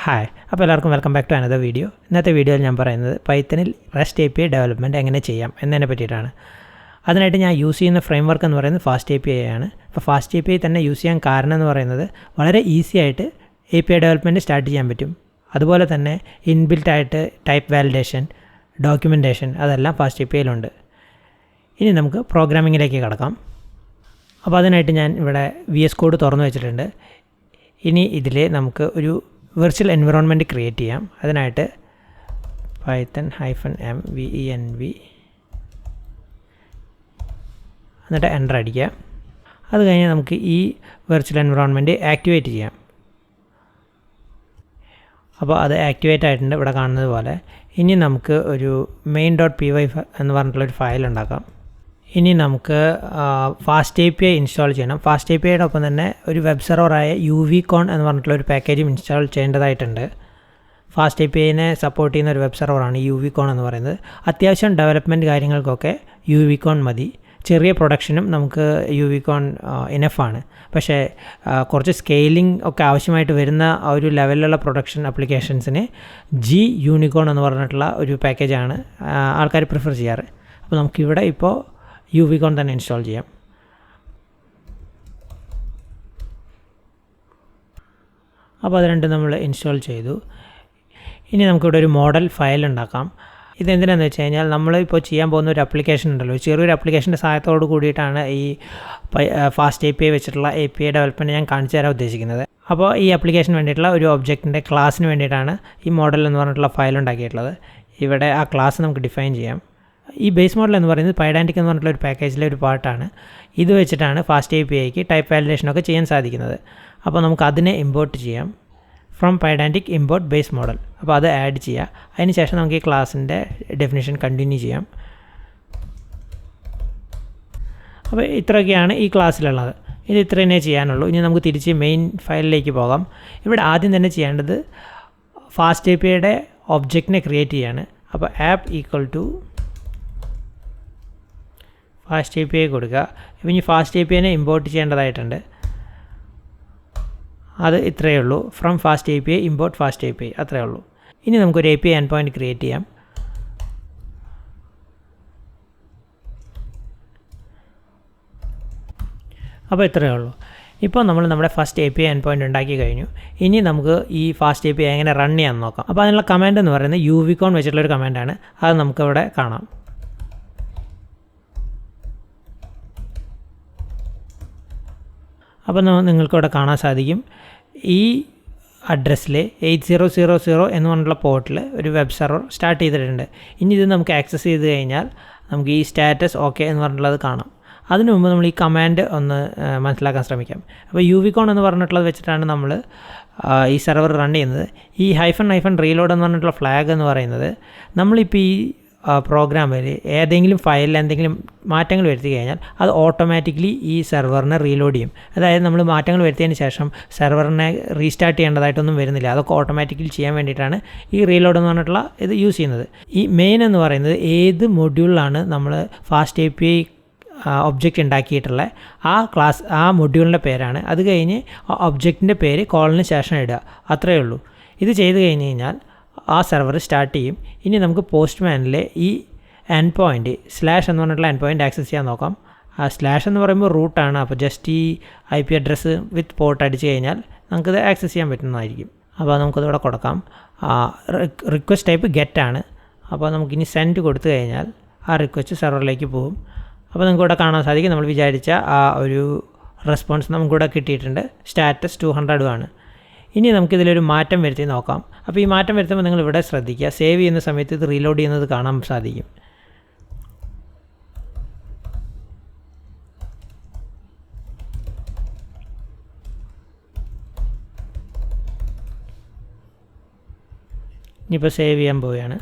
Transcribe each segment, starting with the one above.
Hi, അപ്പോൾ എല്ലാവർക്കും welcome back to another video. ഇന്നത്തെ വീഡിയോയിൽ ഞാൻ പറയുന്നത് പൈത്തണിൽ റെസ്റ്റ് API ഡെവലപ്മെൻറ്റ് എങ്ങനെ ചെയ്യാം എന്നതിനെ പറ്റിയിട്ടാണ്. അതിനായിട്ട് ഞാൻ യൂസ് ചെയ്യുന്ന ഫ്രെയിംവർക്ക് എന്ന് പറയുന്നത് FastAPI ആണ്. അപ്പോൾ FastAPI തന്നെ യൂസ് ചെയ്യാൻ കാരണം എന്ന് പറയുന്നത് വളരെ ഈസി ആയിട്ട് API ഡെവലപ്മെൻറ്റ് സ്റ്റാർട്ട് ചെയ്യാൻ പറ്റും. അതുപോലെ തന്നെ ഇൻബിൽട്ടായിട്ട് ടൈപ്പ് വാലിഡേഷൻ, ഡോക്യുമെൻറ്റേഷൻ അതെല്ലാം FastAPIയിലുണ്ട്. ഇനി നമുക്ക് പ്രോഗ്രാമിങ്ങിലേക്ക് കടക്കാം. അപ്പോൾ അതിനായിട്ട് ഞാൻ ഇവിടെ VS കോഡ് തുറന്നു വെച്ചിട്ടുണ്ട്. ഇനി ഇതിൽ നമുക്ക് ഒരു വെർച്വൽ എൻവിറോൺമെൻറ്റ് ക്രിയേറ്റ് ചെയ്യാം. അതിനായിട്ട് python-mvenv എന്നിട്ട് എൻ്റർ അടിക്കുക. അത് കഴിഞ്ഞ് നമുക്ക് ഈ വെർച്വൽ എൻവിറോൺമെൻറ്റ് ആക്ടിവേറ്റ് ചെയ്യാം. അപ്പോൾ അത് ആക്ടിവേറ്റ് ആയിട്ടുണ്ട് ഇവിടെ കാണുന്നത് പോലെ. ഇനി നമുക്ക് ഒരു main.py എന്ന് പറഞ്ഞിട്ടുള്ളൊരു ഫയൽ ഉണ്ടാക്കാം. ഇനി നമുക്ക് FastAPI ഇൻസ്റ്റാൾ ചെയ്യണം. FastAPIയുടെ ഒപ്പം തന്നെ ഒരു വെബ് സെർവറായ Uvicorn എന്ന് പറഞ്ഞിട്ടുള്ള ഒരു പാക്കേജും ഇൻസ്റ്റാൾ ചെയ്യേണ്ടതായിട്ടുണ്ട്. FastAPIനെ സപ്പോർട്ട് ചെയ്യുന്ന ഒരു വെബ് സെർവറാണ് Uvicorn എന്ന് പറയുന്നത്. അത്യാവശ്യം ഡെവലപ്മെൻറ്റ് കാര്യങ്ങൾക്കൊക്കെ Uvicorn മതി. ചെറിയ പ്രൊഡക്ഷനും നമുക്ക് Uvicorn ഇനഫാണ്. പക്ഷേ കുറച്ച് സ്കെയിലിംഗ് ഒക്കെ ആവശ്യമായിട്ട് വരുന്ന ഒരു ലെവലിലുള്ള പ്രൊഡക്ഷൻ ആപ്ലിക്കേഷൻസിന് Uvicorn എന്ന് പറഞ്ഞിട്ടുള്ള ഒരു പാക്കേജാണ് ആൾക്കാർ പ്രിഫർ ചെയ്യാറ്. അപ്പോൾ നമുക്കിവിടെ ഇപ്പോൾ Uvicorn തന്നെ ഇൻസ്റ്റാൾ ചെയ്യാം. അപ്പോൾ അത് രണ്ടും നമ്മൾ ഇൻസ്റ്റാൾ ചെയ്തു. ഇനി നമുക്കിവിടെ ഒരു മോഡൽ ഫയൽ ഉണ്ടാക്കാം. ഇതെന്തിനാണെന്ന് വെച്ച് കഴിഞ്ഞാൽ നമ്മളിപ്പോൾ ചെയ്യാൻ പോകുന്ന ഒരു ആപ്ലിക്കേഷൻ ഉണ്ടല്ലോ, ചെറിയൊരു ആപ്ലിക്കേഷൻ്റെ സഹായത്തോട് കൂടിയിട്ടാണ് ഈ FastAPI വെച്ചിട്ടുള്ള API ഡെവലപ്മെൻറ്റ് ഞാൻ കാണിച്ചു തരാൻ ഉദ്ദേശിക്കുന്നത്. അപ്പോൾ ഈ ആപ്ലിക്കേഷന് വേണ്ടിയിട്ടുള്ള ഒരു ഒബ്ജക്റ്റിൻ്റെ ക്ലാസ്സിന് വേണ്ടിയിട്ടാണ് ഈ മോഡൽ എന്ന് പറഞ്ഞിട്ടുള്ള ഫയൽ ഉണ്ടാക്കിയിട്ടുള്ളത്. ഇവിടെ ആ ക്ലാസ് നമുക്ക് ഡിഫൈൻ ചെയ്യാം. ഈ ബേസ് മോഡൽ എന്ന് പറയുന്നത് പൈഡാൻറ്റിക് എന്ന് പറഞ്ഞിട്ടുള്ള ഒരു പാക്കേജിലെ ഒരു പാർട്ടാണ്. ഇത് വെച്ചിട്ടാണ് FastAPIക്ക് ടൈപ്പ് വാലിഡേഷനൊക്കെ ചെയ്യാൻ സാധിക്കുന്നത്. അപ്പോൾ നമുക്ക് അതിനെ ഇമ്പോർട്ട് ചെയ്യാം. From Pydantic import base model. അപ്പോൾ അത് ആഡ് ചെയ്യുക. അതിന് ശേഷം നമുക്ക് ഈ ക്ലാസ്സിൻ്റെ ഡെഫിനിഷൻ കണ്ടിന്യൂ ചെയ്യാം. അപ്പോൾ ഇത്രയൊക്കെയാണ് ഈ ക്ലാസ്സിലുള്ളത്. ഇത് ഇത്രയേ ചെയ്യാനുള്ളൂ. ഇനി നമുക്ക് തിരിച്ച് മെയിൻ ഫയലിലേക്ക് പോകാം. ഇവിടെ ആദ്യം തന്നെ ചെയ്യേണ്ടത് FastAPIയുടെ ഒബ്ജക്റ്റിനെ ക്രിയേറ്റ് ചെയ്യാണ്. അപ്പോൾ ആപ്പ് ഈക്വൽ ടു FastAPI കൊടുക്കുക. ഇപ്പം ഇനി FastAPIനെ ഇമ്പോർട്ട് ചെയ്യേണ്ടതായിട്ടുണ്ട്. അത് ഇത്രയേ ഉള്ളൂ. ഫ്രം FastAPI ഇമ്പോർട്ട് FastAPI അത്രയേ ഉള്ളൂ. ഇനി നമുക്കൊരു API endpoint ക്രിയേറ്റ് ചെയ്യാം. അപ്പോൾ ഇത്രയേ ഉള്ളൂ. ഇപ്പോൾ നമ്മൾ നമ്മുടെ ഫസ്റ്റ് API endpoint ഉണ്ടാക്കി കഴിഞ്ഞു. ഇനി നമുക്ക് ഈ FastAPI എങ്ങനെ റൺ ചെയ്യാമെന്ന് നോക്കാം. അപ്പോൾ അതിനുള്ള കമാൻഡ് എന്ന് പറയുന്നത് Uvicorn വെച്ചിട്ടുള്ളൊരു കമാൻഡാണ്. അത് നമുക്കവിടെ കാണാം. അപ്പോൾ നിങ്ങൾക്കിവിടെ കാണാൻ സാധിക്കും ഈ അഡ്രസ്സിൽ 8000 എന്ന് പറഞ്ഞിട്ടുള്ള പോർട്ടിൽ ഒരു വെബ് സെർവർ സ്റ്റാർട്ട് ചെയ്തിട്ടുണ്ട്. ഇനി ഇത് നമുക്ക് ആക്സസ് ചെയ്ത് കഴിഞ്ഞാൽ നമുക്ക് ഈ സ്റ്റാറ്റസ് ഓക്കെ എന്ന് പറഞ്ഞിട്ടുള്ളത് കാണാം. അതിനു മുമ്പ് നമ്മൾ ഈ കമാൻഡ് ഒന്ന് മനസ്സിലാക്കാൻ ശ്രമിക്കാം. അപ്പോൾ Uvicorn എന്ന് പറഞ്ഞിട്ടുള്ളത് വെച്ചിട്ടാണ് നമ്മൾ ഈ സെർവർ റൺ ചെയ്യുന്നത്. ഈ -- റീലോഡ് എന്ന് പറഞ്ഞിട്ടുള്ള ഫ്ലാഗ് എന്ന് പറയുന്നത് നമ്മളിപ്പോൾ ഈ പ്രോഗ്രാമിൽ ഏതെങ്കിലും ഫയലിൽ എന്തെങ്കിലും മാറ്റങ്ങൾ വരുത്തി കഴിഞ്ഞാൽ അത് ഓട്ടോമാറ്റിക്കലി ഈ സെർവറിനെ റീലോഡ് ചെയ്യും. അതായത് നമ്മൾ മാറ്റങ്ങൾ വരുത്തിയതിന് ശേഷം സെർവറിനെ റീസ്റ്റാർട്ട് ചെയ്യേണ്ടതായിട്ടൊന്നും വരുന്നില്ല. അതൊക്കെ ഓട്ടോമാറ്റിക്കലി ചെയ്യാൻ വേണ്ടിയിട്ടാണ് ഈ റീലോഡ് എന്ന് പറഞ്ഞിട്ടുള്ള ഇത് യൂസ് ചെയ്യുന്നത്. ഈ മെയിൻ എന്ന് പറയുന്നത് ഏത് മൊഡ്യൂളിലാണ് നമ്മൾ FastAPI ഒബ്ജക്റ്റ് ഉണ്ടാക്കിയിട്ടുള്ള ആ മൊഡ്യൂളിൻ്റെ പേരാണ്. അത് കഴിഞ്ഞ് ഒബ്ജക്റ്റിൻ്റെ പേര് കോളിന് ശേഷം ഇടുക. അത്രയേ ഉള്ളൂ. ഇത് ചെയ്ത് കഴിഞ്ഞ് കഴിഞ്ഞാൽ ആ സെർവർ സ്റ്റാർട്ട് ചെയ്യും. ഇനി നമുക്ക് പോസ്റ്റ്മാനിലെ ഈ endpoint / എന്ന് പറഞ്ഞിട്ടുള്ള endpoint ആക്സസ് ചെയ്യാൻ നോക്കാം. ആ / എന്ന് പറയുമ്പോൾ റൂട്ടാണ്. അപ്പോൾ ജസ്റ്റ് ഈ IP അഡ്രസ്സ് വിത്ത് പോർട്ട് അടിച്ച് കഴിഞ്ഞാൽ നമുക്കിത് ആക്സസ് ചെയ്യാൻ പറ്റുന്നതായിരിക്കും. അപ്പോൾ നമുക്കതിവിടെ കൊടുക്കാം. റിക്വസ്റ്റ് ടൈപ്പ് ഗെറ്റ് ആണ്. അപ്പോൾ നമുക്കിനി സെൻഡ് കൊടുത്തു കഴിഞ്ഞാൽ ആ റിക്വസ്റ്റ് സെർവറിലേക്ക് പോകും. അപ്പോൾ നമുക്കിവിടെ കാണാൻ സാധിക്കും നമ്മൾ വിചാരിച്ച ആ ഒരു റെസ്പോൺസ് നമുക്കിവിടെ കിട്ടിയിട്ടുണ്ട്. സ്റ്റാറ്റസ് 200 ആണ്. ഇനി നമുക്കിതിലൊരു മാറ്റം വരുത്തി നോക്കാം. അപ്പോൾ ഈ മാറ്റം വരുത്തുമ്പോൾ നിങ്ങൾ ഇവിടെ ശ്രദ്ധിക്കുക, സേവ് ചെയ്യുന്ന സമയത്ത് ഇത് റീലോഡ് ചെയ്യുന്നത് കാണാൻ സാധിക്കും. ഇനിയിപ്പോൾ സേവ് ചെയ്യാൻ പോവുകയാണ്.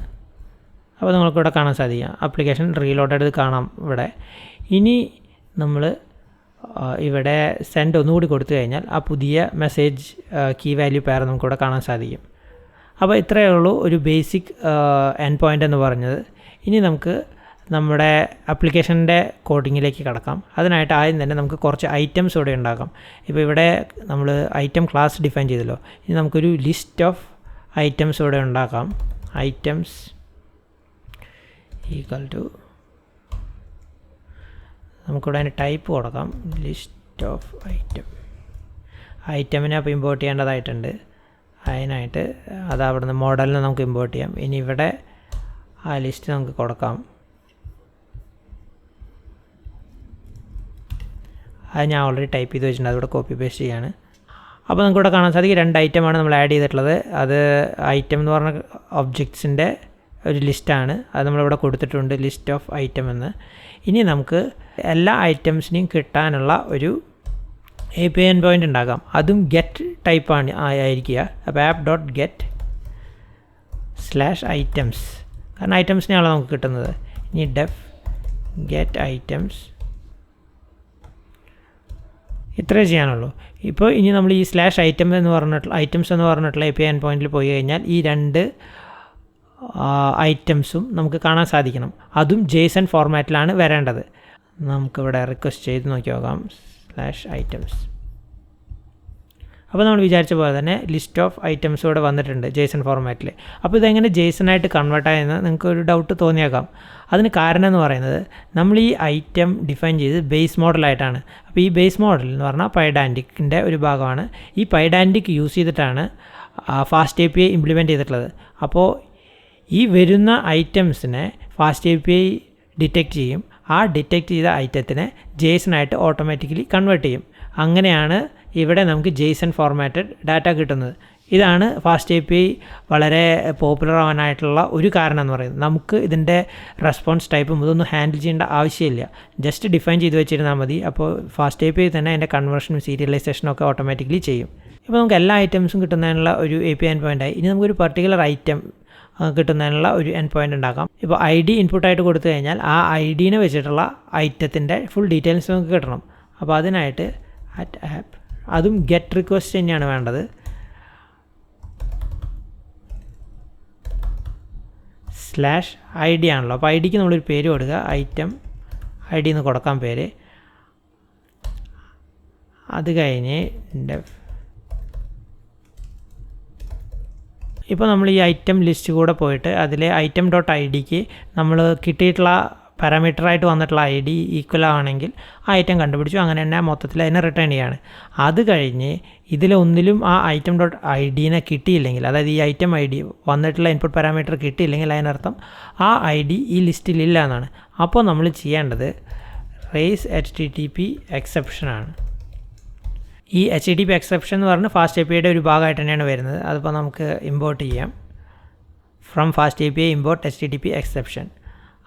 അപ്പോൾ നമുക്കിവിടെ കാണാൻ സാധിക്കും ആപ്ലിക്കേഷൻ റീലോഡ് എടുത്ത് കാണാം ഇവിടെ. ഇനി നമ്മൾ ഇവിടെ സെൻഡ് ഒന്നുകൂടി കൊടുത്തു കഴിഞ്ഞാൽ ആ പുതിയ മെസ്സേജ് കീ വാല്യൂ പെയർ നമുക്കിവിടെ കാണാൻ സാധിക്കും. അപ്പോൾ ഇത്രയേ ഉള്ളൂ ഒരു ബേസിക് endpoint എന്ന് പറഞ്ഞത്. ഇനി നമുക്ക് നമ്മുടെ ആപ്ലിക്കേഷൻ്റെ കോഡിങ്ങിലേക്ക് കടക്കാം. അതിനായിട്ട് ആദ്യം തന്നെ നമുക്ക് കുറച്ച് ഐറ്റംസ് ഇവിടെ ഉണ്ടാക്കാം. ഇപ്പോൾ ഇവിടെ നമ്മൾ ഐറ്റം ക്ലാസ് ഡിഫൈൻ ചെയ്തല്ലോ. ഇനി നമുക്കൊരു ലിസ്റ്റ് ഓഫ് ഐറ്റംസ് ഇവിടെ ഉണ്ടാക്കാം. ഐറ്റംസ് ഈക്വൽ ടു നമുക്കിവിടെ അതിന് ടൈപ്പ് കൊടുക്കാം, ലിസ്റ്റ് ഓഫ് ഐറ്റം. ഐറ്റമിനെ അപ്പോൾ ഇമ്പോർട്ട് ചെയ്യേണ്ടതായിട്ടുണ്ട്. അതിനായിട്ട് അത് അവിടെ നിന്ന് മോഡലിനെ നമുക്ക് ഇമ്പോർട്ട് ചെയ്യാം. ഇനി ഇവിടെ ആ ലിസ്റ്റ് നമുക്ക് കൊടുക്കാം. അത് ഞാൻ ഓൾറെഡി ടൈപ്പ് ചെയ്ത് വെച്ചിട്ടുണ്ട്, അതിവിടെ കോപ്പി പേസ്റ്റ് ചെയ്യാണ്. അപ്പോൾ നമുക്കിവിടെ കാണാൻ സാധിക്കും 2 ഐറ്റമാണ് നമ്മൾ ആഡ് ചെയ്തിട്ടുള്ളത്. അത് ഐറ്റം എന്ന് പറഞ്ഞ ഒബ്ജക്ട്സിൻ്റെ ഒരു ലിസ്റ്റാണ്. അത് നമ്മളിവിടെ കൊടുത്തിട്ടുണ്ട്, ലിസ്റ്റ് ഓഫ് ഐറ്റം എന്ന്. ഇനി നമുക്ക് എല്ലാ ഐറ്റംസിനെയും കിട്ടാനുള്ള ഒരു API എൻഡ് പോയിൻ്റ് ഉണ്ടാക്കാം. അതും ഗെറ്റ് ടൈപ്പാണ് ആയിരിക്കുക. അപ്പോൾ app.get/items, കാരണം ഐറ്റംസിനെയാണല്ലോ നമുക്ക് കിട്ടുന്നത്. ഇനി def get items, ഇത്രേ ചെയ്യാനുള്ളൂ. ഇപ്പോൾ ഇനി നമ്മൾ ഈ /item എന്ന് പറഞ്ഞിട്ടുള്ള ഐറ്റംസ് എന്ന് പറഞ്ഞിട്ടുള്ള API എൻഡ് പോയിന്റിൽ പോയി കഴിഞ്ഞാൽ ഈ 2 ഐറ്റംസും നമുക്ക് കാണാൻ സാധിക്കണം. അതും JSON ഫോർമാറ്റിലാണ് വരേണ്ടത്. നമുക്കിവിടെ റിക്വസ്റ്റ് ചെയ്ത് നോക്കി നോക്കാം /items. അപ്പോൾ നമ്മൾ വിചാരിച്ച പോലെ തന്നെ ലിസ്റ്റ് ഓഫ് ഐറ്റംസ് ഇവിടെ വന്നിട്ടുണ്ട് JSON ഫോർമാറ്റിൽ. അപ്പോൾ ഇതെങ്ങനെ JSON ആയിട്ട് കൺവേർട്ട് ആയെന്ന് നിങ്ങൾക്ക് ഒരു ഡൗട്ട് തോന്നിയേക്കാം. അതിന് കാരണം എന്ന് പറയുന്നത് നമ്മൾ ഈ ഐറ്റം ഡിഫൈൻ ചെയ്ത് ബേസ് മോഡലായിട്ടാണ്. അപ്പോൾ ഈ ബേസ് മോഡൽ എന്ന് പറഞ്ഞാൽ പൈഡാൻറ്റിക്കിൻ്റെ ഒരു ഭാഗമാണ്. ഈ പൈഡാൻറ്റിക് യൂസ് ചെയ്തിട്ടാണ് FastAPI ഇംപ്ലിമെൻറ്റ് ചെയ്തിട്ടുള്ളത്. അപ്പോൾ ഈ വരുന്ന ഐറ്റംസിനെ FastAPI ഡിറ്റക്റ്റ് ചെയ്യും. ആ ഡിറ്റക്റ്റ് ചെയ്ത ഐറ്റത്തിനെ JSON ആയിട്ട് ഓട്ടോമാറ്റിക്കലി കൺവേർട്ട് ചെയ്യും. അങ്ങനെയാണ് ഇവിടെ നമുക്ക് JSON ഫോർമാറ്റഡ് ഡാറ്റ കിട്ടുന്നത്. ഇതാണ് FastAPI വളരെ പോപ്പുലർ ആവാനായിട്ടുള്ള ഒരു കാരണം എന്ന് പറയുന്നത്. നമുക്ക് ഇതിൻ്റെ റെസ്പോൺസ് ടൈപ്പും ഇതൊന്നും ഹാൻഡിൽ ചെയ്യേണ്ട ആവശ്യമില്ല, ജസ്റ്റ് ഡിഫൈൻ ചെയ്ത് വെച്ചിരുന്നാൽ മതി. അപ്പോൾ FastAPI തന്നെ അതിൻ്റെ കൺവേർഷനും സീരിയലൈസേഷനും ഒക്കെ ഓട്ടോമാറ്റിക്കലി ചെയ്യും. ഇപ്പോൾ നമുക്ക് എല്ലാ ഐറ്റംസും കിട്ടുന്നതിനുള്ള ഒരു API എൻഡ് പോയിൻ്റായി. ഇനി നമുക്കൊരു പർട്ടിക്കുലർ ഐറ്റം കിട്ടുന്നതിനുള്ള ഒരു എൻഡ് പോയിൻ്റ് ഉണ്ടാക്കാം. ഇപ്പോൾ ID ഇൻപുട്ടായിട്ട് കൊടുത്തു കഴിഞ്ഞാൽ ആ IDനെ വെച്ചിട്ടുള്ള ഐറ്റത്തിൻ്റെ ഫുൾ ഡീറ്റെയിൽസ് നമുക്ക് കിട്ടണം. അപ്പോൾ അതിനായിട്ട് @app, അതും ഗെറ്റ് റിക്വസ്റ്റ് തന്നെയാണ് വേണ്ടത്. /ID ആണല്ലോ, അപ്പോൾ IDക്ക് നമ്മളൊരു പേര് കൊടുക്കുക, ഐറ്റം ID എന്ന് കൊടുക്കാം പേര്. അത് കഴിഞ്ഞ് ഇപ്പോൾ നമ്മൾ ഈ ഐറ്റം ലിസ്റ്റ് കൂടെ പോയിട്ട് അതിലെ item.idക്ക് നമ്മൾ കിട്ടിയിട്ടുള്ള പാരാമീറ്ററായിട്ട് വന്നിട്ടുള്ള ID ഈക്വൽ ആണെങ്കിൽ ആ ഐറ്റം കണ്ടുപിടിച്ചു. അങ്ങനെ തന്നെ മൊത്തത്തിൽ അതിനെ റിട്ടേൺ ചെയ്യാണ്. അത് കഴിഞ്ഞ് ഇതിലൊന്നിലും ആ item.idനെ കിട്ടിയില്ലെങ്കിൽ, അതായത് ഈ ഐറ്റം ID വന്നിട്ടുള്ള ഇൻപുട്ട് പാരാമീറ്റർ കിട്ടിയില്ലെങ്കിൽ അതിനർത്ഥം ആ ID ഈ ലിസ്റ്റിലില്ല എന്നാണ്. അപ്പോൾ നമ്മൾ ചെയ്യേണ്ടത് റേസ് HTTP എക്സെപ്ഷൻ ആണ്. ഈ HTTP എക്സെപ്ഷൻ എന്ന് പറഞ്ഞാൽ FastAPIയുടെ ഒരു ഭാഗമായിട്ട് തന്നെയാണ് വരുന്നത്. അതിപ്പോൾ നമുക്ക് ഇമ്പോർട്ട് ചെയ്യാം. From FastAPI import HTTP exception.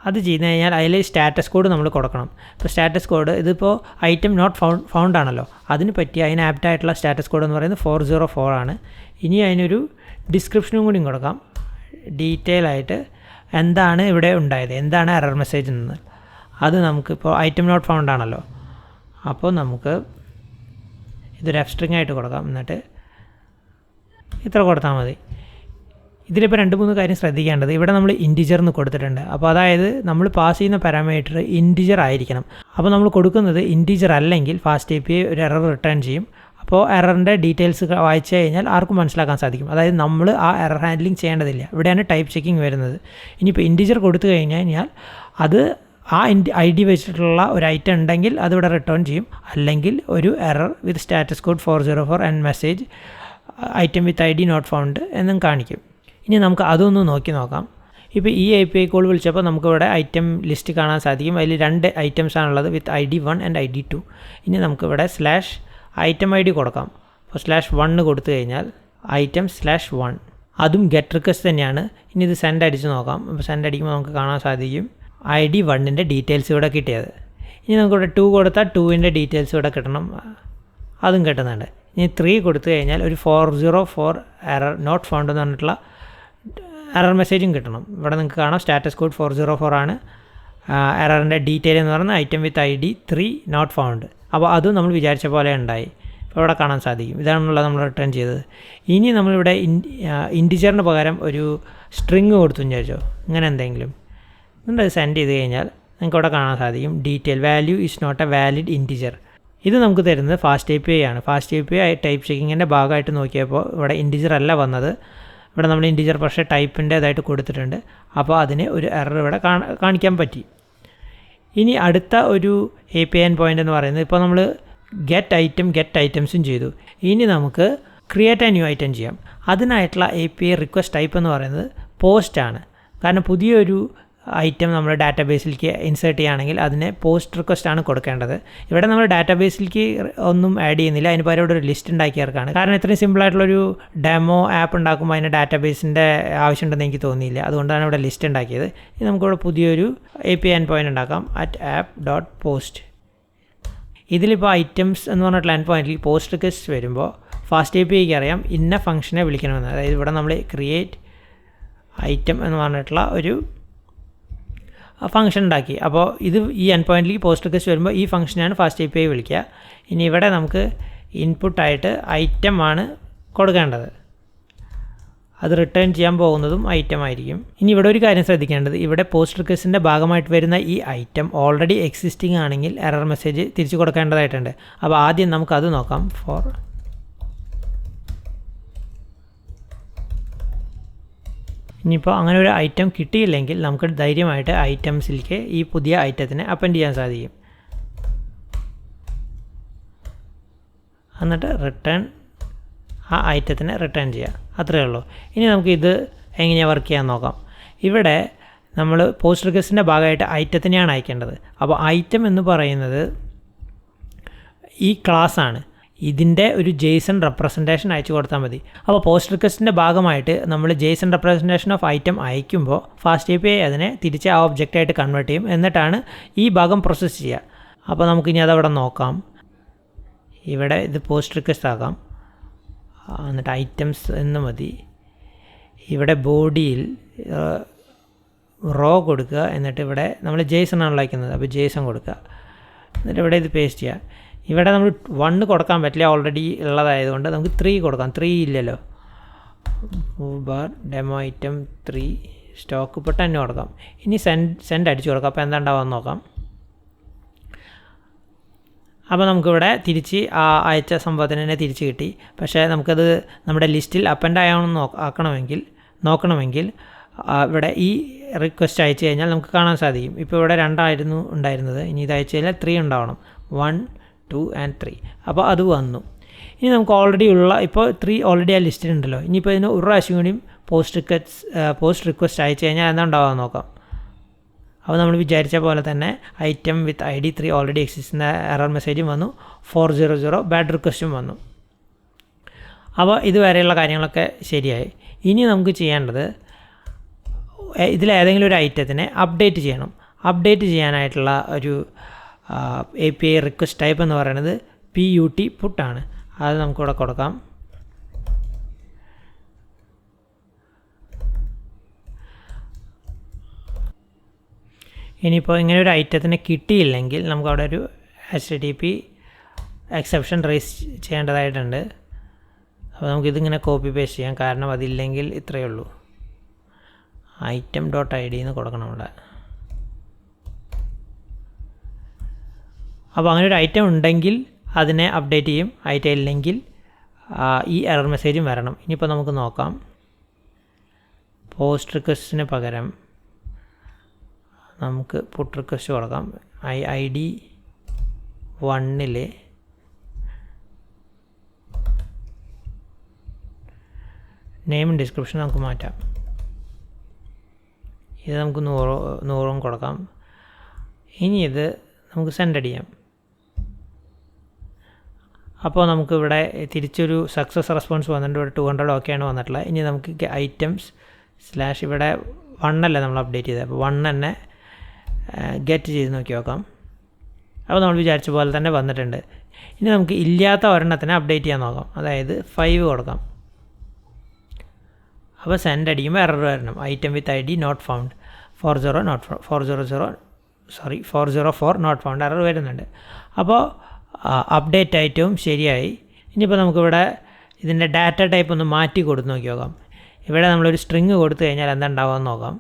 അത് ചെയ്ത് കഴിഞ്ഞാൽ അതിൽ സ്റ്റാറ്റസ് കോഡ് നമ്മൾ കൊടുക്കണം. ഇപ്പോൾ സ്റ്റാറ്റസ് കോഡ് ഇതിപ്പോൾ ഐറ്റം നോട്ട് ഫൗണ്ട് ആണല്ലോ, അതിന് പറ്റി അതിന് ആപ്റ്റായിട്ടുള്ള സ്റ്റാറ്റസ് കോഡ് എന്ന് പറയുന്നത് 404 ആണ്. ഇനി അതിനൊരു ഡിസ്ക്രിപ്ഷനും കൂടി കൊടുക്കാം, ഡീറ്റെയിൽ ആയിട്ട് എന്താണ് ഇവിടെ ഉണ്ടായത്, എന്താണ് എറർ മെസ്സേജ് എന്ന്. അത് നമുക്കിപ്പോൾ ഐറ്റം നോട്ട് ഫൗണ്ട് ആണല്ലോ, അപ്പോൾ നമുക്ക് ഇതൊരു എഫ്സ്ട്രിങ് ആയിട്ട് കൊടുക്കാം. എന്നിട്ട് ഇത്ര കൊടുത്താൽ മതി. ഇതിലിപ്പോൾ 2-3 കാര്യം ശ്രദ്ധിക്കേണ്ടത്, ഇവിടെ നമ്മൾ ഇൻറ്റിജർ എന്ന് കൊടുത്തിട്ടുണ്ട്. അപ്പോൾ അതായത് നമ്മൾ പാസ് ചെയ്യുന്ന പാരാമീറ്റർ ഇൻറ്റിജർ ആയിരിക്കണം. അപ്പോൾ നമ്മൾ കൊടുക്കുന്നത് ഇൻറ്റിജർ അല്ലെങ്കിൽ FastAPI ഒരു എറർ റിട്ടേൺ ചെയ്യും. അപ്പോൾ എററിൻ്റെ ഡീറ്റെയിൽസ് വായിച്ചു കഴിഞ്ഞാൽ ആർക്കും മനസ്സിലാക്കാൻ സാധിക്കും. അതായത് നമ്മൾ ആ എറർ ഹാൻഡ്ലിങ് ചെയ്യേണ്ടതില്ല. ഇവിടെയാണ് ടൈപ്പ് ചെക്കിങ് വരുന്നത്. ഇനിയിപ്പോൾ ഇൻറ്റിജർ കൊടുത്തു കഴിഞ്ഞാൽ അത് ആ ID വെച്ചിട്ടുള്ള ഒരു ഐറ്റം ഉണ്ടെങ്കിൽ അതിവിടെ റിട്ടേൺ ചെയ്യും. അല്ലെങ്കിൽ ഒരു error with status code 404 and message item with ID not found എന്നും കാണിക്കും. ഇനി നമുക്ക് അതൊന്ന് നോക്കാം. ഇപ്പോൾ ഈ API കോൾ വിളിച്ചപ്പോൾ നമുക്കിവിടെ ഐറ്റം ലിസ്റ്റ് കാണാൻ സാധിക്കും. അതിൽ 2 ഐറ്റംസ് ആണുള്ളത് വിത്ത് ID1 ആൻഡ് ID2. ഇനി നമുക്കിവിടെ /item ID കൊടുക്കാം. അപ്പോൾ /1 കൊടുത്തു കഴിഞ്ഞാൽ item/1, അതും ഗെറ്റ് റിക്വസ്റ്റ് തന്നെയാണ്. ഇനി ഇത് സെൻഡ് അടിച്ച് നോക്കാം. അപ്പോൾ സെൻഡ് അടിക്കുമ്പോൾ നമുക്ക് കാണാൻ സാധിക്കും ID1ൻ്റെ ഡീറ്റെയിൽസ് ഇവിടെ കിട്ടിയത്. ഇനി നമുക്കിവിടെ 2 കൊടുത്താൽ 2ൻ്റെ ഡീറ്റെയിൽസ് ഇവിടെ കിട്ടണം, അതും കിട്ടുന്നുണ്ട്. ഇനി 3 കൊടുത്തു കഴിഞ്ഞാൽ ഒരു 404 എറർ നോട്ട് ഫൗണ്ട് എന്ന് പറഞ്ഞിട്ടുള്ള എറർ മെസ്സേജും കിട്ടണം. ഇവിടെ നിങ്ങൾക്ക് കാണാം സ്റ്റാറ്റസ് കോഡ് 404 ആണ്. എററിൻ്റെ ഡീറ്റെയിൽ എന്ന് പറയുന്നത് item with ID3 not found. അപ്പോൾ അതും നമ്മൾ വിചാരിച്ച പോലെ ഉണ്ടായി. ഇപ്പോൾ ഇവിടെ കാണാൻ സാധിക്കും. ഇതാണുള്ളത് നമ്മൾ റിട്ടേൺ ചെയ്തത്. ഇനി നമ്മളിവിടെ ഇൻറ്റിജറിന് പകരം ഒരു സ്ട്രിങ് കൊടുത്തു വിചാരിച്ചോ, ഇങ്ങനെ എന്തെങ്കിലും എന്നിട്ട് സെൻഡ് ചെയ്ത് കഴിഞ്ഞാൽ നിങ്ങൾക്ക് ഇവിടെ കാണാൻ സാധിക്കും detail value is not a valid integer. ഇത് നമുക്ക് തരുന്നത് FastAPI ആണ്. FastAPI ടൈപ്പ് ചെക്കിങ്ങിൻ്റെ ഭാഗമായിട്ട് നോക്കിയപ്പോൾ ഇവിടെ ഇൻറ്റിജർ അല്ല വന്നത്, ഇവിടെ നമ്മൾ ഇൻറ്റിജർ പക്ഷേ ടൈപ്പിൻ്റേതായിട്ട് കൊടുത്തിട്ടുണ്ട്. അപ്പോൾ അതിന് ഒരു എറർ ഇവിടെ കാണിക്കാൻ പറ്റി. ഇനി അടുത്ത ഒരു API എൻഡ് പോയിൻ്റ് എന്ന് പറയുന്നത്, ഇപ്പോൾ നമ്മൾ ഗെറ്റ് ഐറ്റംസും ചെയ്തു. ഇനി നമുക്ക് ക്രിയേറ്റ് എ ന്യൂ ഐറ്റം ചെയ്യാം. അതിനായിട്ടുള്ള API റിക്വസ്റ്റ് ടൈപ്പ് എന്ന് പറയുന്നത് പോസ്റ്റ് ആണ്. കാരണം പുതിയൊരു ഐറ്റം നമ്മൾ ഡാറ്റാബേസിലേക്ക് ഇൻസേർട്ട് ചെയ്യുകയാണെങ്കിൽ അതിനെ പോസ്റ്റ് റിക്വസ്റ്റ് ആണ് കൊടുക്കേണ്ടത്. ഇവിടെ നമ്മൾ ഡാറ്റാബേസിലേക്ക് ഒന്നും ആഡ് ചെയ്യുന്നില്ല, അതിന് പകരം ഇവിടെ ഒരു ലിസ്റ്റ് ഉണ്ടാക്കിയവർക്കാണ്. കാരണം ഇത്രയും സിമ്പിളായിട്ടുള്ളൊരു ഡെമോ ആപ്പ് ഉണ്ടാക്കുമ്പോൾ അതിന് ഡാറ്റാബേസിൻ്റെ ആവശ്യമുണ്ടെന്ന് എനിക്ക് തോന്നിയില്ല, അതുകൊണ്ടാണ് ഇവിടെ ലിസ്റ്റ് ഉണ്ടാക്കിയത്. ഇനി നമുക്കിവിടെ പുതിയൊരു API എൻഡ് പോയിൻ്റ് ഉണ്ടാക്കാം @app.post. ഇതിലിപ്പോൾ ഐറ്റംസ് എന്ന് പറഞ്ഞിട്ടുള്ള എൻഡ് പോയിന്റിൽ പോസ്റ്റ് റിക്വസ്റ്റ് വരുമ്പോൾ FastAPIക്ക് അറിയാം ഇന്ന ഫംഗ്ഷനെ വിളിക്കണമെന്ന്. അതായത് ഇവിടെ നമ്മൾ ക്രിയേറ്റ് ഐറ്റം എന്ന് പറഞ്ഞിട്ടുള്ള ഒരു ഫംഗ്ഷൻ ഉണ്ടാക്കി. അപ്പോൾ ഇത് ഈ എൻഡ് പോയിന്റിലേക്ക് പോസ്റ്റ് റിക്വസ്റ്റ് വരുമ്പോൾ ഈ ഫംഗ്ഷനാണ് FastAPI വിളിക്കുക. ഇനി ഇവിടെ നമുക്ക് ഇൻപുട്ടായിട്ട് ഐറ്റം ആണ് കൊടുക്കേണ്ടത്, അത് റിട്ടേൺ ചെയ്യാൻ പോകുന്നതും ഐറ്റം ആയിരിക്കും. ഇനി ഇവിടെ ഒരു കാര്യം ശ്രദ്ധിക്കേണ്ടത്, ഇവിടെ പോസ്റ്റ് റിക്വസ്റ്റിൻ്റെ ഭാഗമായിട്ട് വരുന്ന ഈ ഐറ്റം ഓൾറെഡി എക്സിസ്റ്റിംഗ് ആണെങ്കിൽ എറർ മെസ്സേജ് തിരിച്ചു കൊടുക്കേണ്ടതായിട്ടുണ്ട്. അപ്പോൾ ആദ്യം നമുക്കത് നോക്കാം. ഇനിയിപ്പോൾ അങ്ങനെ ഒരു ഐറ്റം കിട്ടിയില്ലെങ്കിൽ നമുക്ക് ധൈര്യമായിട്ട് ഐറ്റംസിലേക്ക് ഈ പുതിയ ഐറ്റത്തിനെ അപ്പൻഡ് ചെയ്യാൻ സാധിക്കും. എന്നിട്ട് റിട്ടേൺ ആ ഐറ്റത്തിനെ റിട്ടേൺ ചെയ്യുക, അത്രയേ ഉള്ളൂ. ഇനി നമുക്കിത് എങ്ങനെയാണ് വർക്ക് ചെയ്യാൻ നോക്കാം. ഇവിടെ നമ്മൾ പോസ്റ്റ് റിക്വസ്റ്റിൻ്റെ ഭാഗമായിട്ട് ഐറ്റത്തിനെയാണ് അയക്കേണ്ടത്. അപ്പോൾ ഐറ്റം എന്ന് പറയുന്നത് ഈ ക്ലാസ്സാണ്. ഇതിൻ്റെ ഒരു ജേസൺ റെപ്രസെൻറ്റേഷൻ അയച്ചു കൊടുത്താൽ മതി. അപ്പോൾ പോസ്റ്റ് റിക്വസ്റ്റിൻ്റെ ഭാഗമായിട്ട് നമ്മൾ ജേസൺ റെപ്രസെൻറ്റേഷൻ ഓഫ് ഐറ്റം അയക്കുമ്പോൾ FastAPI അതിനെ തിരിച്ച് ആ ഒബ്ജക്റ്റായിട്ട് കൺവേർട്ട് ചെയ്യും. എന്നിട്ടാണ് ഈ ഭാഗം പ്രോസസ്സ് ചെയ്യുക. അപ്പോൾ നമുക്കിനി അതവിടെ നോക്കാം. ഇവിടെ ഇത് പോസ്റ്റ് റിക്വസ്റ്റ് ആക്കാം, എന്നിട്ട് ഐറ്റംസ് എന്ന് മതി. ഇവിടെ ബോഡിയിൽ റോ കൊടുക്കുക, എന്നിട്ട് ഇവിടെ നമ്മൾ ജേസൺ ആണല്ലോ അയക്കുന്നത്, അപ്പോൾ ജേസൺ കൊടുക്കുക. എന്നിട്ട് ഇവിടെ ഇത് പേസ്റ്റ് ചെയ്യുക. ഇവിടെ നമ്മൾ 1 കൊടുക്കാൻ പറ്റില്ല, ഓൾറെഡി ഉള്ളതായതുകൊണ്ട് നമുക്ക് 3 കൊടുക്കാം. 3 ഇല്ലല്ലോ. ബാർ ഡെമോ ഐറ്റം 3 സ്റ്റോക്ക് ഇപ്പോൾ 10 കൊടുക്കാം. ഇനി സെൻഡ് അടിച്ചു കൊടുക്കാം. അപ്പോൾ എന്താ ഉണ്ടാവുക നോക്കാം. അപ്പോൾ നമുക്കിവിടെ തിരിച്ച് ആ അയച്ച സംഭവത്തിന് തന്നെ തിരിച്ച് കിട്ടി. പക്ഷേ നമുക്കത് നമ്മുടെ ലിസ്റ്റിൽ അപ്പൻഡ് നോക്കണമെങ്കിൽ ഇവിടെ ഈ റിക്വസ്റ്റ് അയച്ചു കഴിഞ്ഞാൽ നമുക്ക് കാണാൻ സാധിക്കും. ഇപ്പോൾ ഇവിടെ 2 ആയിരുന്നു ഉണ്ടായിരുന്നത്, ഇനി ഇത് അയച്ചു കഴിഞ്ഞാൽ 3 ഉണ്ടാവണം. 1, 2 and 3. അപ്പോൾ അത് വന്നു. ഇനി നമുക്ക് ഓൾറെഡി ഉള്ള ഇപ്പോൾ 3 ഓൾറെഡി ആ ലിസ്റ്റിലുണ്ടല്ലോ. ഇനിയിപ്പോൾ ഇതിന് ഒരു പ്രാവശ്യം കൂടിയും പോസ്റ്റ് റിക്വസ്റ്റ് അയച്ചു കഴിഞ്ഞാൽ എന്താ ഉണ്ടാവുക നോക്കാം. അപ്പോൾ നമ്മൾ വിചാരിച്ച പോലെ തന്നെ item with ID 3 already exist error മെസ്സേജും വന്നു, 400 ബാഡ് റിക്വസ്റ്റും വന്നു. അപ്പോൾ ഇതുവരെയുള്ള കാര്യങ്ങളൊക്കെ ശരിയായി. ഇനി നമുക്ക് ചെയ്യേണ്ടത് ഇതിലേതെങ്കിലും ഒരു ഐറ്റത്തിനെ അപ്ഡേറ്റ് ചെയ്യണം. അപ്ഡേറ്റ് ചെയ്യാനായിട്ടുള്ള ഒരു API റിക്വസ്റ്റ് ടൈപ്പ് എന്ന് പറയുന്നത് PUT പുട്ടാണ്. അത് നമുക്കിവിടെ കൊടുക്കാം. ഇനിയിപ്പോൾ ഇങ്ങനെ ഒരു ഐറ്റത്തിനെ കിട്ടിയില്ലെങ്കിൽ നമുക്കവിടെ ഒരു HTTP എക്സെപ്ഷൻ റേസ് ചെയ്യേണ്ടതായിട്ടുണ്ട്. അപ്പോൾ നമുക്കിതിങ്ങനെ കോപ്പി പേസ്റ്റ് ചെയ്യാം, കാരണം അതില്ലെങ്കിൽ ഇത്രയേ ഉള്ളൂ. item.id എന്ന് കൊടുക്കണം ഇവിടെ. അപ്പോൾ അങ്ങനെ ഒരു ഐറ്റം ഉണ്ടെങ്കിൽ അതിനെ അപ്ഡേറ്റ് ചെയ്യും, ഐറ്റം ഇല്ലെങ്കിൽ ഈ എറർ മെസ്സേജും വരണം. ഇനിയിപ്പോൾ നമുക്ക് നോക്കാം. പോസ്റ്റ് റിക്വസ്റ്റിന് പകരം നമുക്ക് പുട്ട് റിക്വസ്റ്റ് കൊടുക്കാം. ID 1 നെയിം ഡിസ്ക്രിപ്ഷൻ നമുക്ക് മാറ്റാം. ഇത് നമുക്ക് 100 കൊടുക്കാം. ഇനി ഇത് നമുക്ക് സെൻഡ് അടിക്കാം. അപ്പോൾ നമുക്കിവിടെ തിരിച്ചൊരു സക്സസ് റെസ്പോൺസ് വന്നിട്ടുണ്ട്. ഇവിടെ 200 ഓക്കെയാണ് വന്നിട്ടുള്ളത്. ഇനി നമുക്ക് ഐറ്റംസ് / ഇവിടെ 1 അല്ലേ നമ്മൾ അപ്ഡേറ്റ് ചെയ്തത്, അപ്പോൾ 1 തന്നെ ഗെറ്റ് ചെയ്ത് നോക്കി നോക്കാം. അപ്പോൾ നമ്മൾ വിചാരിച്ച പോലെ തന്നെ വന്നിട്ടുണ്ട്. ഇനി നമുക്ക് ഇല്ലാത്ത ഒരെണ്ണത്തിനെ അപ്ഡേറ്റ് ചെയ്യാൻ നോക്കാം. അതായത് 5 കൊടുക്കാം. അപ്പോൾ സെൻഡ് അടിക്കുമ്പോൾ എറർ വരണം. Item with ID not found, 404 not found error വരുന്നുണ്ട്. അപ്പോൾ അപ്ഡേറ്റ് ഐറ്റവും ശരിയായി. ഇനിയിപ്പോൾ നമുക്കിവിടെ ഇതിൻ്റെ ഡാറ്റ ടൈപ്പ് ഒന്ന് മാറ്റി കൊടുത്ത് നോക്കി നോക്കാം. ഇവിടെ നമ്മളൊരു സ്ട്രിങ് കൊടുത്തു കഴിഞ്ഞാൽ എന്താ ഉണ്ടാവുക നോക്കാം.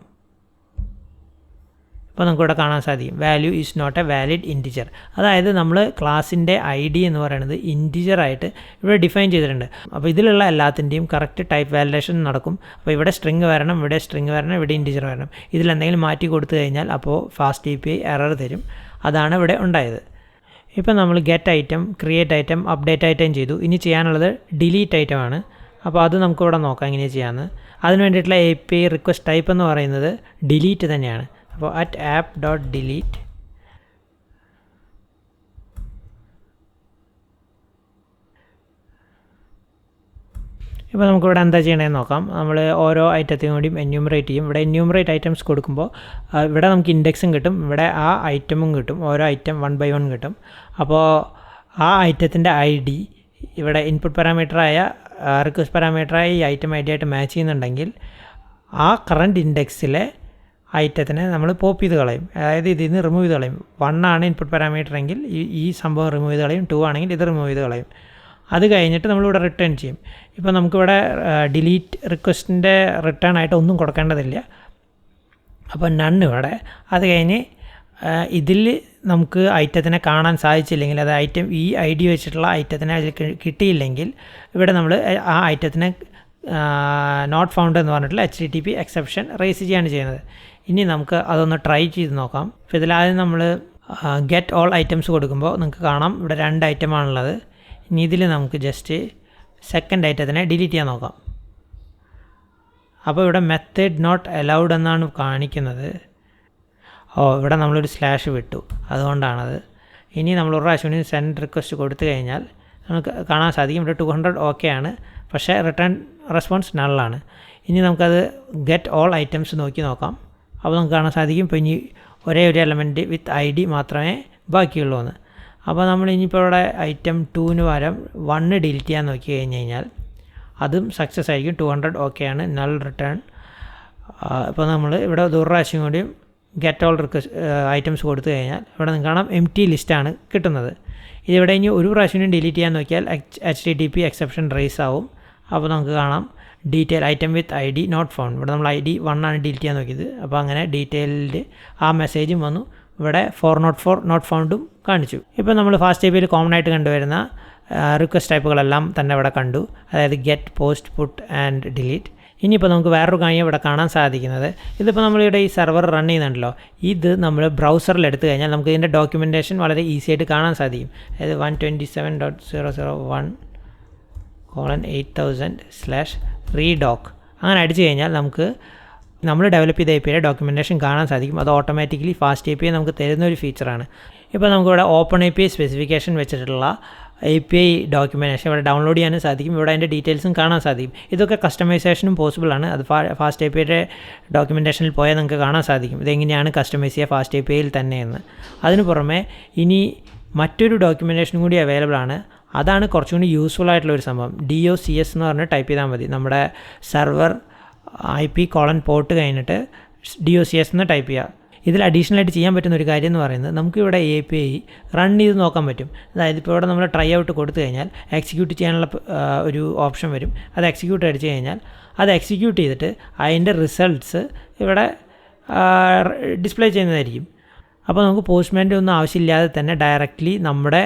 അപ്പോൾ നമുക്കിവിടെ കാണാൻ സാധിക്കും value is not a valid integer. അതായത് നമ്മൾ ക്ലാസ്സിൻ്റെ ID എന്ന് പറയുന്നത് ഇൻറ്റിജറായിട്ട് ഇവിടെ ഡിഫൈൻ ചെയ്തിട്ടുണ്ട്. അപ്പോൾ ഇതിലുള്ള എല്ലാത്തിൻ്റെയും കറക്റ്റ് ടൈപ്പ് വാലിഡേഷൻ നടക്കും. അപ്പോൾ ഇവിടെ സ്ട്രിങ് വരണം, ഇവിടെ സ്ട്രിങ് വരണം, ഇവിടെ ഇൻറ്റിജർ വരണം. ഇതിലെന്തെങ്കിലും മാറ്റി കൊടുത്തു കഴിഞ്ഞാൽ അപ്പോൾ FastAPI എറർ തരും. അതാണ് ഇവിടെ ഉണ്ടായത്. ഇപ്പോൾ നമ്മൾ get item, create item, update item ചെയ്തു. ഇനി ചെയ്യാനുള്ളത് ഡിലീറ്റ് ഐറ്റം ആണ്. അപ്പോൾ അത് നമുക്കിവിടെ നോക്കാം എങ്ങനെ ചെയ്യാമെന്ന്. അതിന് വേണ്ടിയിട്ടുള്ള API റിക്വസ്റ്റ് ടൈപ്പ് എന്ന് പറയുന്നത് ഡിലീറ്റ് തന്നെയാണ്. അപ്പോൾ @app.delete ഇപ്പോൾ നമുക്കിവിടെ എന്താ ചെയ്യണമെന്ന് നോക്കാം. നമ്മൾ ഓരോ ഐറ്റത്തെയും കൂടിയും എന്യൂമറേറ്റ് ചെയ്യും. ഇവിടെ എന്യൂമറേറ്റ് ഐറ്റംസ് കൊടുക്കുമ്പോൾ ഇവിടെ നമുക്ക് ഇൻഡെക്സും കിട്ടും, ഇവിടെ ആ ഐറ്റമും കിട്ടും. ഓരോ ഐറ്റം 1 by 1 കിട്ടും. അപ്പോൾ ആ ഐറ്റത്തിൻ്റെ ID ഇവിടെ ഇൻപുട്ട് പാരാമീറ്ററായ റിക്വസ്റ്റ് പാരാമീറ്ററായ ഈ ഐറ്റം ID ആയിട്ട് മാച്ച് ചെയ്യുന്നുണ്ടെങ്കിൽ ആ കറണ്ട് ഇൻഡെക്സിലെ ഐറ്റത്തിനെ നമ്മൾ പോപ്പ് ചെയ്ത് കളയും. അതായത് ഇതിൽ നിന്ന് റിമൂവ് ചെയ്ത് കളയും. 1 ആണ് ഇൻപുട്ട് പാരാമീറ്റർ എങ്കിൽ ഈ സംഭവം റിമൂവ് ചെയ്ത് കളയും. 2 ആണെങ്കിൽ ഇത് റിമൂവ് ചെയ്ത് കളയും. അത് കഴിഞ്ഞിട്ട് നമ്മളിവിടെ റിട്ടേൺ ചെയ്യും. ഇപ്പോൾ നമുക്കിവിടെ ഡിലീറ്റ് റിക്വസ്റ്റിൻ്റെ റിട്ടേൺ ആയിട്ട് ഒന്നും കൊടുക്കേണ്ടതില്ല. അപ്പോൾ നൺ ഇവിടെ. അത് കഴിഞ്ഞ് ഇതിൽ നമുക്ക് ഐറ്റത്തിനെ കാണാൻ സാധിച്ചില്ലെങ്കിൽ, അത് ഐറ്റം ഈ ID വെച്ചിട്ടുള്ള ഐറ്റത്തിനെ അതിൽ കിട്ടിയില്ലെങ്കിൽ ഇവിടെ നമ്മൾ ആ ഐറ്റത്തിനെ നോട്ട് ഫൗണ്ട് എന്ന് പറഞ്ഞിട്ടുള്ള HTTP എക്സെപ്ഷൻ റേസ് ചെയ്യാണ് ചെയ്യുന്നത്. ഇനി നമുക്ക് അതൊന്ന് ട്രൈ ചെയ്ത് നോക്കാം. അപ്പോൾ ഇതിലാദ്യം നമ്മൾ ഗെറ്റ് ഓൾ ഐറ്റംസ് കൊടുക്കുമ്പോൾ നിങ്ങൾക്ക് കാണാം ഇവിടെ 2 ഐറ്റമാണുള്ളത്. ഇനി ഇതിൽ നമുക്ക് ജസ്റ്റ് സെക്കൻഡ് ഐറ്റത്തിനെ ഡിലീറ്റ് ചെയ്യാൻ നോക്കാം. അപ്പോൾ ഇവിടെ മെത്തേഡ് നോട്ട് അലൗഡ് എന്നാണ് കാണിക്കുന്നത്. ഇവിടെ നമ്മളൊരു സ്ലാഷ് വിട്ടു, അതുകൊണ്ടാണത്. ഇനി നമ്മൾ ഒരു പ്രാവശ്യം സെൻഡ് റിക്വസ്റ്റ് കൊടുത്തു കഴിഞ്ഞാൽ നമുക്ക് കാണാൻ സാധിക്കും ഇവിടെ 200 ഓക്കെ ആണ്, പക്ഷേ റിട്ടേൺ റെസ്പോൺസ് നള്ളാണ്. ഇനി നമുക്കത് ഗെറ്റ് ഓൾ ഐറ്റംസ് നോക്കാം. അപ്പോൾ നമുക്ക് കാണാൻ സാധിക്കും ഇപ്പോൾ ഇനി ഒരേ ഒരു എലമെൻറ്റ് വിത്ത് ID മാത്രമേ ബാക്കിയുള്ളൂ എന്ന്. അപ്പോൾ നമ്മൾ ഇനിയിപ്പോൾ ഇവിടെ ഐറ്റം 2ന് പകരം 1 ഡിലീറ്റ് ചെയ്യാൻ നോക്കി കഴിഞ്ഞാൽ അതും സക്സസ് ആയിരിക്കും. 200 ഓക്കെയാണ്, നൾ റിട്ടേൺ. ഇപ്പോൾ നമ്മൾ ഇവിടെ ഒരു പ്രാവശ്യം കൂടിയും ഗെറ്റ് ഓൾ ഐറ്റംസ് കൊടുത്തു കഴിഞ്ഞാൽ ഇവിടെ നിങ്ങൾക്ക് കാണാം എംപ്റ്റി ലിസ്റ്റാണ് കിട്ടുന്നത്. ഇതിവിടെ ഇനി ഒരു പ്രാവശ്യം ഡിലീറ്റ് ചെയ്യാൻ നോക്കിയാൽ HTTP എക്സെപ്ഷൻ റേസ് ആവും. അപ്പോൾ നമുക്ക് കാണാം detail item with ID not found. ഇവിടെ നമ്മൾ ID 1 ആണ് ഡിലീറ്റ് ചെയ്യാൻ നോക്കിയത്. അപ്പോൾ അങ്ങനെ ഡീറ്റെയിൽഡ് ആ മെസ്സേജും വന്നു. ഇവിടെ 404 നോട്ട് ഫൗണ്ടും കാണിച്ചു. ഇപ്പോൾ നമ്മൾ FastAPIയിൽ കോമൺ ആയിട്ട് കണ്ടുവരുന്ന റിക്വസ്റ്റ് ടൈപ്പുകളെല്ലാം തന്നെ ഇവിടെ കണ്ടു. അതായത് get, post, put and delete. ഇനിയിപ്പോൾ നമുക്ക് വേറൊരു കാര്യം ഇവിടെ കാണാൻ സാധിക്കുന്നത്, ഇതിപ്പോൾ നമ്മളിവിടെ ഈ സെർവർ റൺ ചെയ്യുന്നുണ്ടല്ലോ, ഇത് നമ്മൾ ബ്രൗസറിൽ എടുത്തു കഴിഞ്ഞാൽ നമുക്ക് ഇതിൻ്റെ ഡോക്യുമെൻറ്റേഷൻ വളരെ ഈസി ആയിട്ട് കാണാൻ സാധിക്കും. അതായത് 127.001:8000/redoc അങ്ങനെ അടിച്ചു കഴിഞ്ഞാൽ നമുക്ക് നമ്മൾ ഡെവലപ്പ് ചെയ്ത APIയുടെ ഡോക്യുമെൻറ്റേഷൻ കാണാൻ സാധിക്കും. അത് ഓട്ടോമാറ്റിക്കലി FastAPI നമുക്ക് തരുന്നൊരു ഫീച്ചറാണ്. ഇപ്പോൾ നമുക്കിവിടെ OPENAPI സ്പെസിഫിക്കേഷൻ വെച്ചിട്ടുള്ള API ഡോക്യുമെൻറ്റേഷൻ ഇവിടെ ഡൗൺലോഡ് ചെയ്യാനും സാധിക്കും. ഇവിടെ അതിൻ്റെ ഡീറ്റെയിൽസും കാണാൻ സാധിക്കും. ഇതൊക്കെ കസ്റ്റമൈസേഷനും പോസിബിളാണ്. അത് FastAPIയുടെ ഡോക്യുമെൻറ്റേഷനിൽ പോയാൽ നിങ്ങൾക്ക് കാണാൻ സാധിക്കും ഇതെങ്ങനെയാണ് കസ്റ്റമൈസ് ചെയ്യുക FastAPIയിൽ തന്നെയെന്ന്. അതിന് പുറമെ ഇനി മറ്റൊരു ഡോക്യുമെൻറ്റേഷൻ കൂടി അവൈലബിൾ ആണ്. അതാണ് കുറച്ചും കൂടി യൂസ്ഫുൾ ആയിട്ടുള്ളൊരു സംഭവം. DOCS എന്ന് പറഞ്ഞ് ടൈപ്പ് ചെയ്താൽ മതി. നമ്മുടെ സെർവർ IP:പോർട്ട് കഴിഞ്ഞിട്ട് DOCS എന്ന് ടൈപ്പ് ചെയ്യുക. ഇതിൽ അഡീഷണലായിട്ട് ചെയ്യാൻ പറ്റുന്ന ഒരു കാര്യം എന്ന് പറയുന്നത് നമുക്കിവിടെ API റൺ ചെയ്ത് നോക്കാൻ പറ്റും. അതായത് ഇപ്പോൾ ഇവിടെ നമ്മൾ ട്രൈ ഔട്ട് കൊടുത്തു കഴിഞ്ഞാൽ എക്സിക്യൂട്ട് ചെയ്യാനുള്ള ഒരു ഓപ്ഷൻ വരും. അത് എക്സിക്യൂട്ട് അടിച്ചു കഴിഞ്ഞാൽ അത് എക്സിക്യൂട്ട് ചെയ്തിട്ട് അതിൻ്റെ റിസൾട്ട്സ് ഇവിടെ ഡിസ്പ്ലേ ചെയ്യുന്നതായിരിക്കും. അപ്പോൾ നമുക്ക് പോസ്റ്റ്മാൻ്റെ ഒന്നും ആവശ്യമില്ലാതെ തന്നെ ഡയറക്റ്റ്ലി നമ്മുടെ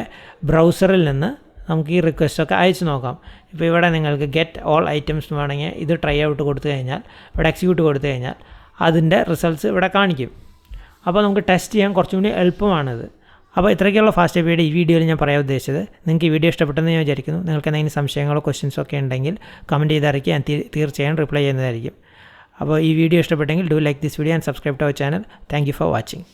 ബ്രൗസറിൽ നിന്ന് നമുക്ക് ഈ റിക്വസ്റ്റൊക്കെ അയച്ചു നോക്കാം. ഇപ്പോൾ ഇവിടെ നിങ്ങൾക്ക് ഗെറ്റ് ഓൾ ഐറ്റംസ് വേണമെങ്കിൽ ഇത് ട്രൈ ഔട്ട് കൊടുത്തു കഴിഞ്ഞാൽ ഇവിടെ എക്സിക്യൂട്ട് കൊടുത്തു കഴിഞ്ഞാൽ അതിൻ്റെ റിസൾട്ട്സ് ഇവിടെ കാണിക്കും. അപ്പോൾ നമുക്ക് ടെസ്റ്റ് ചെയ്യാൻ കുറച്ചും കൂടി എളുപ്പമാണിത്. അപ്പോൾ ഇത്രയ്ക്കുള്ള FastAPIയുടെ ഈ വീഡിയോയിൽ ഞാൻ പറയാൻ ഉദ്ദേശിച്ചത്. നിങ്ങൾക്ക് ഈ വീഡിയോ ഇഷ്ടപ്പെട്ടെന്ന് ഞാൻ വിചാരിക്കുന്നു. നിങ്ങൾക്ക് എന്തെങ്കിലും സംശയങ്ങളോ ക്വസ്റ്റ്യൻസോ ഒക്കെ ഉണ്ടെങ്കിൽ കമൻറ്റ് ചെയ്ത് അറിയിക്കുക. ഞാൻ തീർച്ചയായും റിപ്ലൈ ചെയ്യുന്നതായിരിക്കും. അപ്പോൾ ഈ വീഡിയോ ഇഷ്ടപ്പെട്ടെങ്കിൽ do like this video and subscribe to our channel. Thank you for watching.